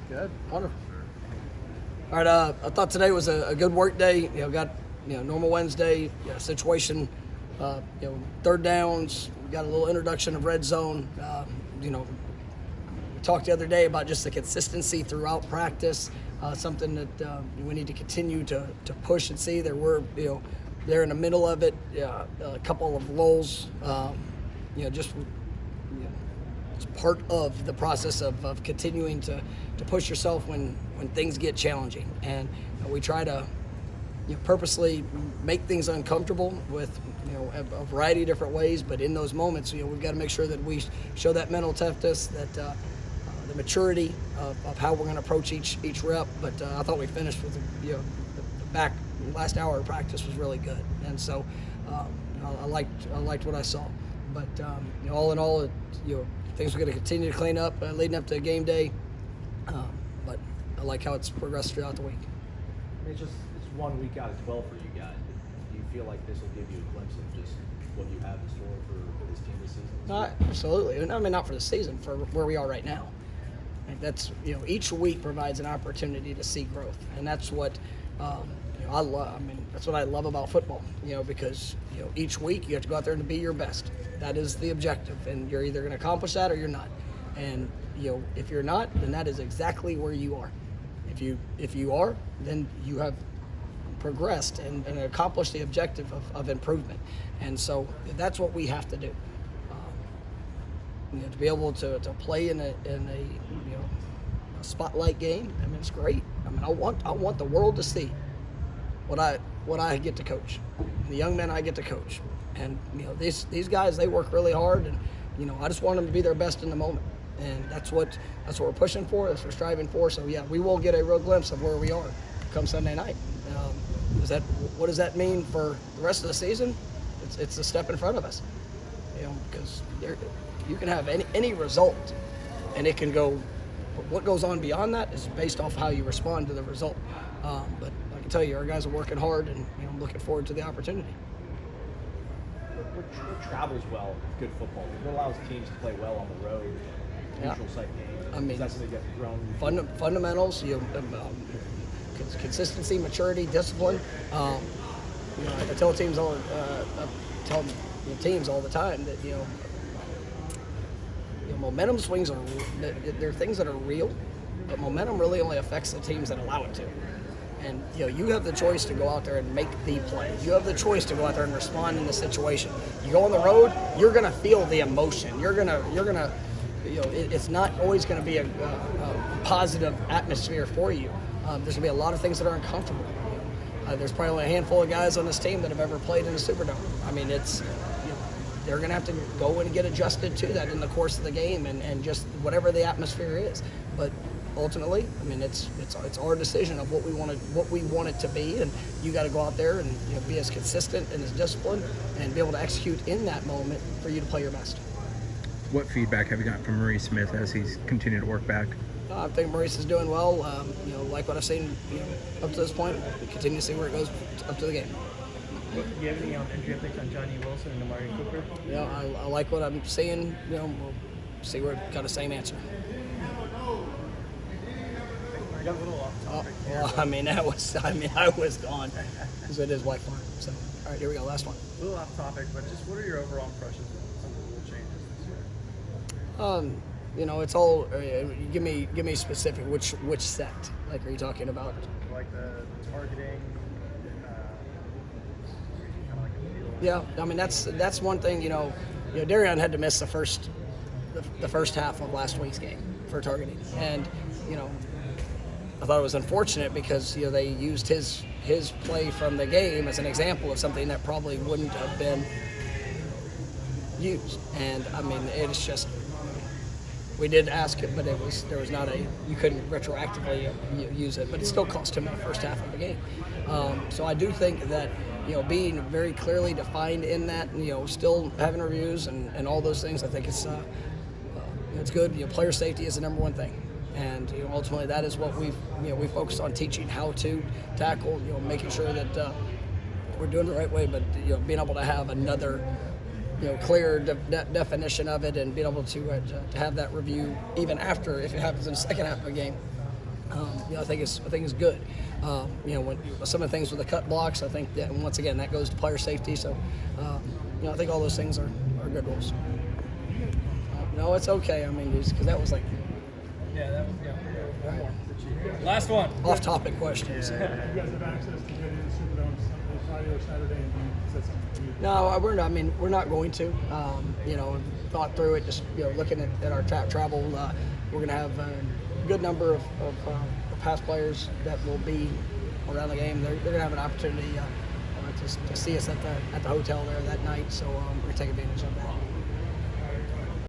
Good. Wonderful. All right. I thought today was a good work day. Got normal Wednesday situation. Third downs. We got a little introduction of red zone. We talked the other day about just the consistency throughout practice. Something that we need to continue to push and see. They're in the middle of it. A couple of lulls. It's part of the process of continuing to push yourself when things get challenging. And we try to purposely make things uncomfortable with a variety of different ways. But in those moments, we've got to make sure that we show that mental toughness, that the maturity of how we're going to approach each rep. But I thought we finished with the last hour of practice was really good, and so I liked what I saw. But all in all, things are going to continue to clean up leading up to game day. But I like how it's progressed throughout the week. It's 1 week out of 12 for you guys. Do you feel like this will give you a glimpse of just what you have in store for this team this season? Absolutely. I mean, not for the season, for where we are right now. And that's each week provides an opportunity to see growth, and that's what I love. I mean, that's what I love about football. Because each week you have to go out there and be your best. That is the objective, and you're either going to accomplish that or you're not. And if you're not, then that is exactly where you are. If you are, then you have progressed and accomplished the objective of improvement. And so that's what we have to do. To be able to play in a spotlight game. I mean, it's great. I mean, I want the world to see what I get to coach, the young men I get to coach. And these guys, they work really hard, and I just want them to be their best in the moment. And that's what we're pushing for. That's what we're striving for. So yeah, we will get a real glimpse of where we are come Sunday night. What does that mean for the rest of the season? It's a step in front of us. Because you can have any result, and it can go. What goes on beyond that is based off how you respond to the result. But I can tell you, our guys are working hard, and I'm looking forward to the opportunity. What travels well with good football? What allows teams to play well on the road, neutral site games? I mean, that's something you have grown. Fundamentals, consistency, maturity, discipline. I tell teams all the time that momentum swings are they're things that are real, but momentum really only affects the teams that allow it to. And you have the choice to go out there and make the play. You have the choice to go out there and respond in the situation. You go on the road, you're gonna feel the emotion. You're gonna. It's not always gonna be a positive atmosphere for you. There's gonna be a lot of things that are uncomfortable. There's probably only a handful of guys on this team that have ever played in a Superdome. I mean, they're going to have to go and get adjusted to that in the course of the game and just whatever the atmosphere is. But ultimately, I mean, it's our decision of what we want it to be, and you got to go out there and be as consistent and as disciplined and be able to execute in that moment for you to play your best. What feedback have you gotten from Maurice Smith as he's continued to work back? I think Maurice is doing well. Like what I've seen up to this point. We continue to see where it goes up to the game. Do you have any injury updates on Johnny Wilson and Amari Cooper? I like what I'm seeing. We'll see where it got the same answer. I got a little off topic. Well, I was gone. Because it is white farm. So, all right, here we go. Last one. A little off topic, but just what are your overall impressions of some of the rule changes this year? It's all. Give me specific. Which set? Like, are you talking about? Like the targeting. Yeah, I mean that's one thing. Darian had to miss the first half of last week's game for targeting, and I thought it was unfortunate because they used his play from the game as an example of something that probably wouldn't have been used. And I mean, it's just we did ask it, but there was not you couldn't retroactively use it, but it still cost him the first half of the game. So I do think that being very clearly defined in that, still having reviews and all those things, I think it's good. Player safety is the number one thing, and ultimately that is what we focused on teaching how to tackle, making sure that we're doing it the right way, but being able to have another clear definition of it and being able to have that review even after if it happens in the second half of a game. I think it's good. When some of the things with the cut blocks, I think that, and once again, that goes to player safety. So, I think all those things are good rules. No, it's okay. I mean, because that was like One more. Last one. off-topic questions. You guys have access to get in the Superdome Friday or Saturday, and is that something you No, we're not. I mean, we're not going to. Thought through it. Just looking at our travel, we're going to have a good number of past players that will be around the game. They're going to have an opportunity to see us at the hotel there that night. So we're going to take advantage of that.